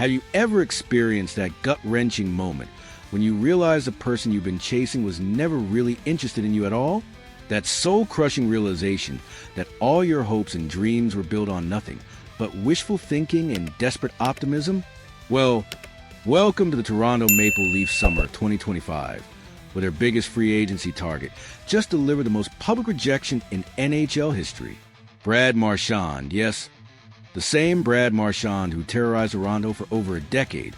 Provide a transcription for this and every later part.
Have you ever experienced that gut-wrenching moment when you realize the person you've been chasing was never really interested in you at all? That soul-crushing realization that all your hopes and dreams were built on nothing but wishful thinking and desperate optimism? Well, welcome to the Toronto Maple Leafs summer 2025, where their biggest free agency target just delivered the most public rejection in NHL history. Brad Marchand, yes, the same Brad Marchand who terrorized Toronto for over a decade,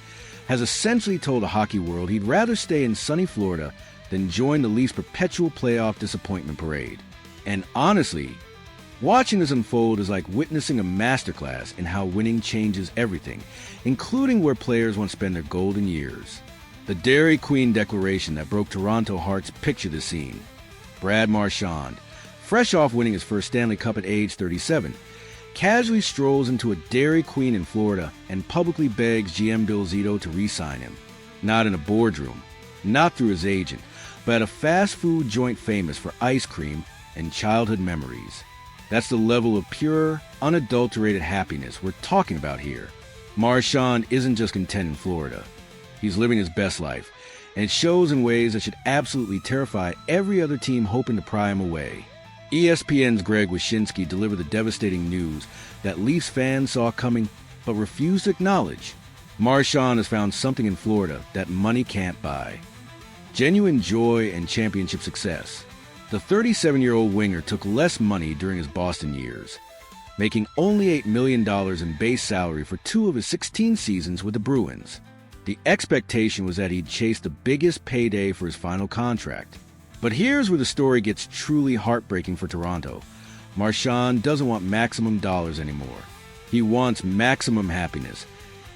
has essentially told the hockey world he'd rather stay in sunny Florida than join the Leafs' perpetual playoff disappointment parade. And honestly, watching this unfold is like witnessing a masterclass in how winning changes everything, including where players want to spend their golden years. The Dairy Queen declaration that broke Toronto hearts pictured this scene. Brad Marchand, fresh off winning his first Stanley Cup at age 37, casually strolls into a Dairy Queen in Florida and publicly begs GM Bill Zito to re-sign him. Not in a boardroom, not through his agent, but at a fast food joint famous for ice cream and childhood memories. That's the level of pure, unadulterated happiness we're talking about here. Marchand isn't just content in Florida. He's living his best life, and it shows in ways that should absolutely terrify every other team hoping to pry him away. ESPN's Greg Wyshynski delivered the devastating news that Leafs fans saw coming but refused to acknowledge. Marchand has found something in Florida that money can't buy: genuine joy and championship success. The 37-year-old winger took less money during his Boston years, making only $8 million in base salary for 2 of his 16 seasons with the Bruins. The expectation was that he'd chase the biggest payday for his final contract. But here's where the story gets truly heartbreaking for Toronto. Marchand doesn't want maximum dollars anymore. He wants maximum happiness.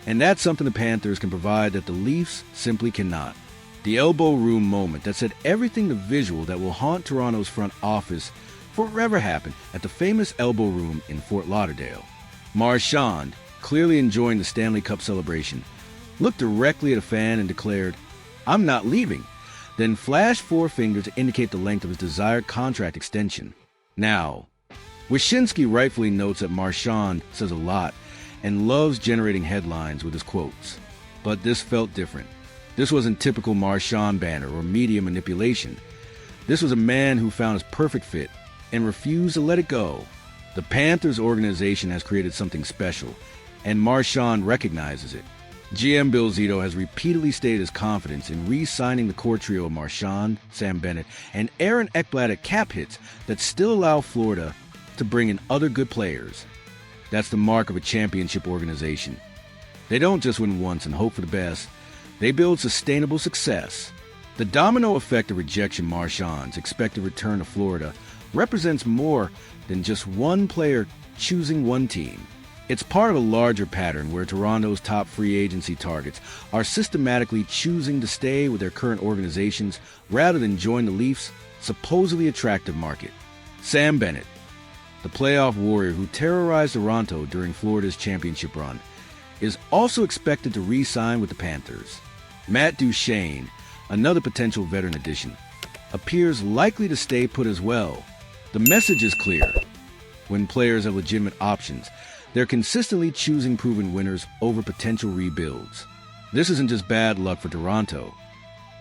And that's something the Panthers can provide that the Leafs simply cannot. The elbow room moment that said everything, the visual that will haunt Toronto's front office forever happened at the famous elbow room in Fort Lauderdale. Marchand, clearly enjoying the Stanley Cup celebration, looked directly at a fan and declared, "I'm not leaving," then flashed 4 fingers to indicate the length of his desired contract extension. Now, Wyshynski rightfully notes that Marchand says a lot and loves generating headlines with his quotes. But this felt different. This wasn't typical Marchand banter or media manipulation. This was a man who found his perfect fit and refused to let it go. The Panthers organization has created something special, and Marchand recognizes it. GM Bill Zito has repeatedly stated his confidence in re-signing the core trio of Marchand, Sam Bennett, and Aaron Ekblad at cap hits that still allow Florida to bring in other good players. That's the mark of a championship organization. They don't just win once and hope for the best. They build sustainable success. The domino effect of rejection Marchand's expected return to Florida represents more than just one player choosing one team. It's part of a larger pattern where Toronto's top free agency targets are systematically choosing to stay with their current organizations rather than join the Leafs' supposedly attractive market. Sam Bennett, the playoff warrior who terrorized Toronto during Florida's championship run, is also expected to re-sign with the Panthers. Matt Duchene, another potential veteran addition, appears likely to stay put as well. The message is clear. When players have legitimate options, they're consistently choosing proven winners over potential rebuilds. This isn't just bad luck for Toronto.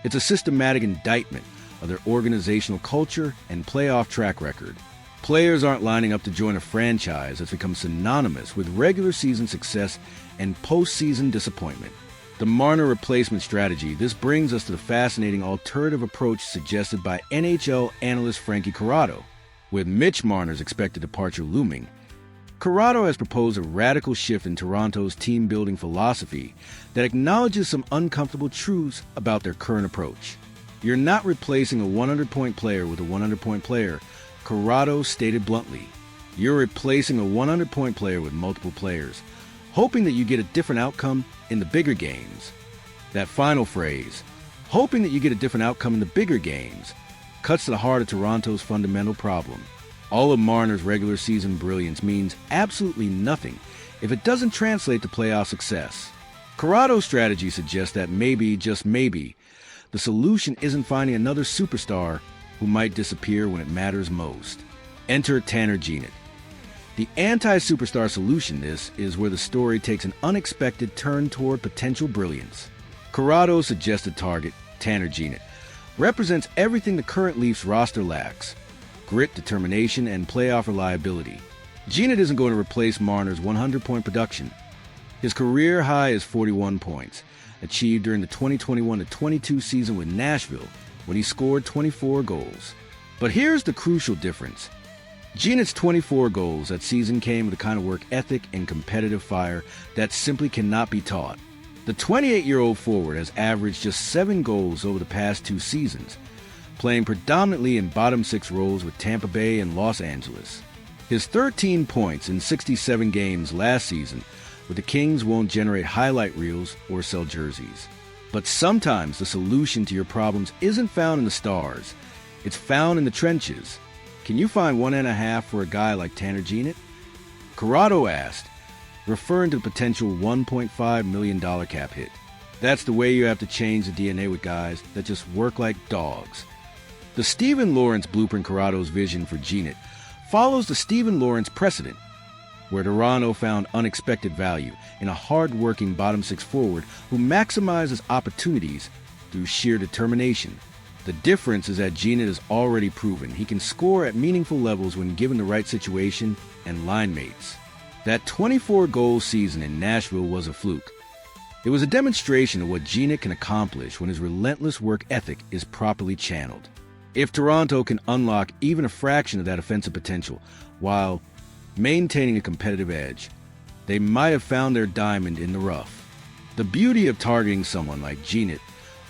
It's a systematic indictment of their organizational culture and playoff track record. Players aren't lining up to join a franchise that's become synonymous with regular season success and postseason disappointment. The Marner replacement strategy. This brings us to the fascinating alternative approach suggested by NHL analyst Frankie Corrado. With Mitch Marner's expected departure looming, Corrado has proposed a radical shift in Toronto's team-building philosophy that acknowledges some uncomfortable truths about their current approach. You're not replacing a 100-point player with a 100-point player, Corrado stated bluntly. You're replacing a 100-point player with multiple players, hoping that you get a different outcome in the bigger games. That final phrase, hoping that you get a different outcome in the bigger games, cuts to the heart of Toronto's fundamental problem. All of Marner's regular season brilliance means absolutely nothing if it doesn't translate to playoff success. Corrado's strategy suggests that maybe, just maybe, the solution isn't finding another superstar who might disappear when it matters most. Enter Tanner Jeannot. The anti-superstar solution this is where the story takes an unexpected turn toward potential brilliance. Corrado's suggested target, Tanner Jeannot, represents everything the current Leafs roster lacks: grit, determination, and playoff reliability. Jeannot isn't going to replace Marner's 100-point production. His career high is 41 points, achieved during the 2021-22 season with Nashville when he scored 24 goals. But here's the crucial difference. Jeannot's 24 goals that season came with a kind of work ethic and competitive fire that simply cannot be taught. The 28-year-old forward has averaged just 7 goals over the past 2 seasons, playing predominantly in bottom-6 roles with Tampa Bay and Los Angeles. His 13 points in 67 games last season with the Kings won't generate highlight reels or sell jerseys. But sometimes the solution to your problems isn't found in the stars. It's found in the trenches. Can you find 1.5 for a guy like Tanner Jeannot? Corrado asked, referring to the potential $1.5 million cap hit. That's the way you have to change the DNA with guys that just work like dogs. The Steven Lawrence blueprint Corrado's vision for Jeannot follows the Steven Lawrence precedent, where Toronto found unexpected value in a hard-working bottom-6 forward who maximizes opportunities through sheer determination. The difference is that Jeannot has already proven he can score at meaningful levels when given the right situation and line mates. That 24-goal season in Nashville was a fluke. It was a demonstration of what Jeannot can accomplish when his relentless work ethic is properly channeled. If Toronto can unlock even a fraction of that offensive potential while maintaining a competitive edge, they might have found their diamond in the rough. The beauty of targeting someone like Jeannot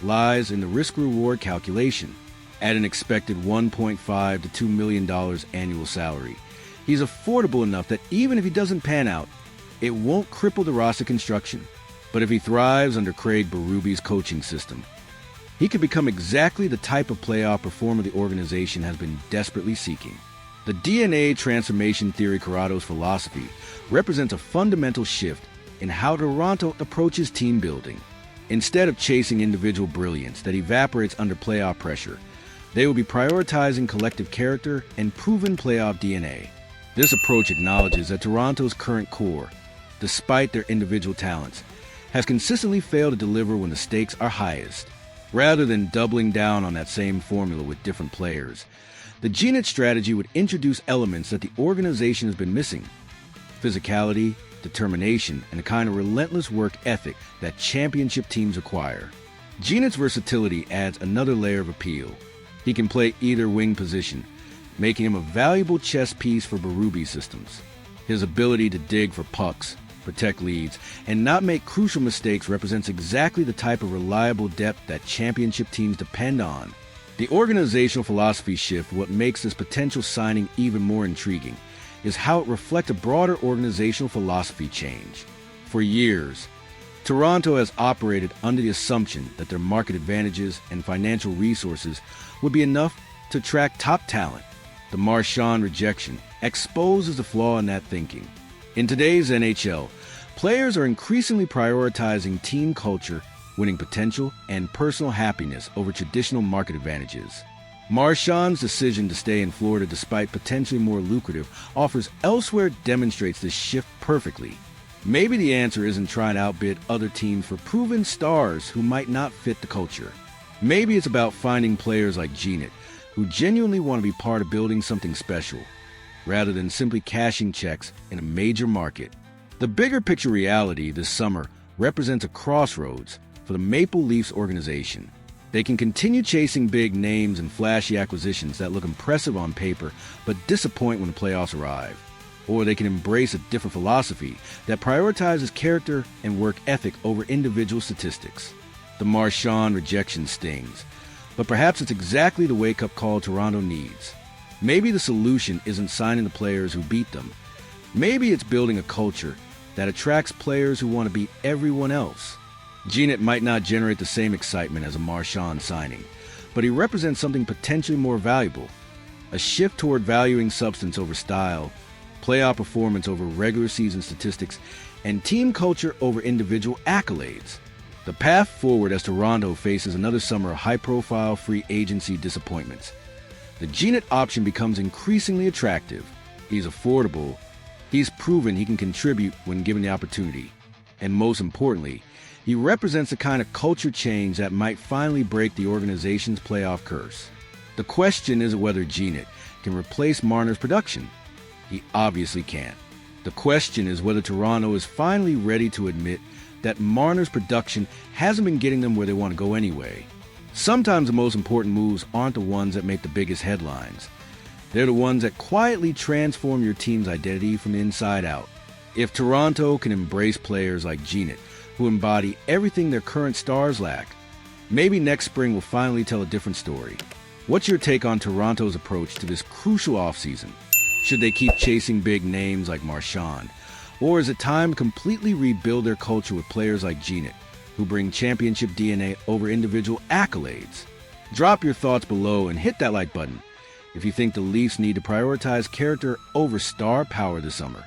lies in the risk-reward calculation. At an expected $1.5 to $2 million annual salary, he's affordable enough that even if he doesn't pan out, it won't cripple the roster construction. But if he thrives under Craig Berube's coaching system, he could become exactly the type of playoff performer the organization has been desperately seeking. The DNA transformation theory Corrado's philosophy represents a fundamental shift in how Toronto approaches team building. Instead of chasing individual brilliance that evaporates under playoff pressure, they will be prioritizing collective character and proven playoff DNA. This approach acknowledges that Toronto's current core, despite their individual talents, has consistently failed to deliver when the stakes are highest. Rather than doubling down on that same formula with different players, the Jeannot strategy would introduce elements that the organization has been missing: physicality, determination, and a kind of relentless work ethic that championship teams require. Jeannot's versatility adds another layer of appeal. He can play either wing position, making him a valuable chess piece for Berube systems. His ability to dig for pucks, protect leads, and not make crucial mistakes represents exactly the type of reliable depth that championship teams depend on. The organizational philosophy shift, what makes this potential signing even more intriguing, is how it reflects a broader organizational philosophy change. For years, Toronto has operated under the assumption that their market advantages and financial resources would be enough to attract top talent. The Marchand rejection exposes the flaw in that thinking. In today's NHL, players are increasingly prioritizing team culture, winning potential, and personal happiness over traditional market advantages. Marchand's decision to stay in Florida despite potentially more lucrative offers elsewhere demonstrates this shift perfectly. Maybe the answer isn't trying to outbid other teams for proven stars who might not fit the culture. Maybe it's about finding players like Jeannot who genuinely want to be part of building something special, rather than simply cashing checks in a major market. The bigger picture reality this summer represents a crossroads for the Maple Leafs organization. They can continue chasing big names and flashy acquisitions that look impressive on paper but disappoint when the playoffs arrive. Or they can embrace a different philosophy that prioritizes character and work ethic over individual statistics. The Marchand rejection stings, but perhaps it's exactly the wake-up call Toronto needs. Maybe the solution isn't signing the players who beat them. Maybe it's building a culture that attracts players who want to beat everyone else. Jeannot might not generate the same excitement as a Marchand signing, but he represents something potentially more valuable: a shift toward valuing substance over style, playoff performance over regular season statistics, and team culture over individual accolades. The path forward as Toronto faces another summer of high-profile free agency disappointments. The Jeannot option becomes increasingly attractive. He's affordable, He's proven he can contribute when given the opportunity. And most importantly, he represents the kind of culture change that might finally break the organization's playoff curse. The question isn't whether Jeannot can replace Marner's production. He obviously can't. The question is whether Toronto is finally ready to admit that Marner's production hasn't been getting them where they want to go anyway. Sometimes the most important moves aren't the ones that make the biggest headlines. They're the ones that quietly transform your team's identity from the inside out. If Toronto can embrace players like Jeannot, who embody everything their current stars lack, maybe next spring will finally tell a different story. What's your take on Toronto's approach to this crucial offseason? Should they keep chasing big names like Marchand? Or is it time to completely rebuild their culture with players like Jeannot, who bring championship DNA over individual accolades? Drop your thoughts below and hit that like button if you think the Leafs need to prioritize character over star power this summer.